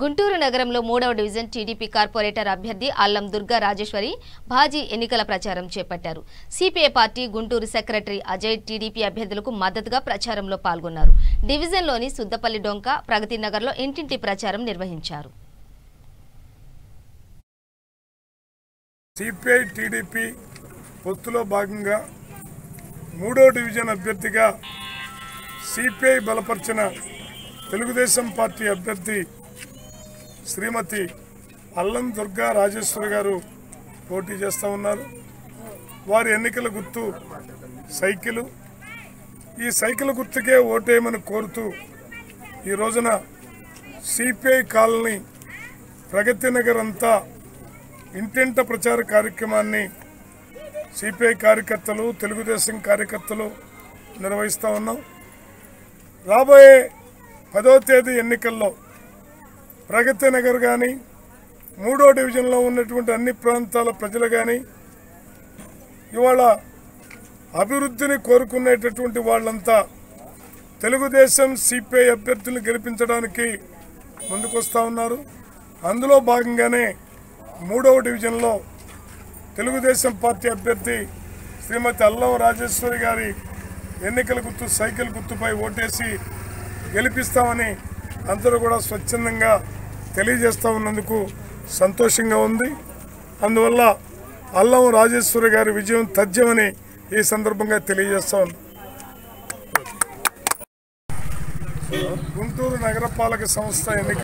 గుంటూరు నగరంలో 3వ division TDP corporator అభ్యర్థి అల్లం దుర్గా రాజేశ్వరి భాజీ ఎన్నికల ప్రచారం చేపట్టారు. CPI party Guntur secretary Ajay TDP అభ్యర్థులకు మద్దతుగా ప్రచారంలో పాల్గొన్నారు. డివిజన్లోని సుద్దపల్లి డొంక, ప్రగతి నగర్లో ఇంటింటి ప్రచారం నిర్వహించారు. సిపిఐ టీడీపీ పొత్తులో భాగంగా 3వ డివిజన్ అభ్యర్థిగా సిపిఐ బలపరిచిన తెలుగుదేశం పార్టీ అభ్యర్థి శ్రీమతి అల్లం దుర్గా రాజేశ్వరి గారు పోటీ చేస్తూ ఉన్నారు. వారి ఎన్నికల గుర్తు సైకిలు. ఈ సైకిల్ గుర్తుకే ఓటేయమని కోరుతూ ఈ రోజున సిపిఐ కాలనీ, ప్రగతి నగర్ అంతా ఇంటింట ప్రచార కార్యక్రమాన్ని సిపిఐ కార్యకర్తలు, తెలుగుదేశం కార్యకర్తలు నిర్వహిస్తూ ఉన్నాం. రాబోయే 10వ తేదీ ఎన్నికల్లో ప్రగతి నగర్ కానీ, 3వ డివిజన్లో ఉన్నటువంటి అన్ని ప్రాంతాల ప్రజలు కానీ, ఇవాళ అభివృద్ధిని కోరుకునేటటువంటి వాళ్ళంతా తెలుగుదేశం సిపిఐ అభ్యర్థులను గెలిపించడానికి ముందుకొస్తూ ఉన్నారు. అందులో భాగంగానే 3వ డివిజన్లో తెలుగుదేశం పార్టీ అభ్యర్థి శ్రీమతి అల్లం రాజేశ్వరి గారి ఎన్నికల గుర్తు సైకిల్ గుర్తుపై ఓటేసి గెలిపిస్తామని అందరూ కూడా స్వచ్ఛందంగా తెలియజేస్తూ ఉన్నందుకు సంతోషంగా ఉంది. అందువల్ల అల్లం రాజేశ్వరి గారి విజయం తథ్యమని ఈ సందర్భంగా తెలియజేస్తా ఉన్నాం. గుంటూరు నగరపాలక సంస్థ ఎన్నిక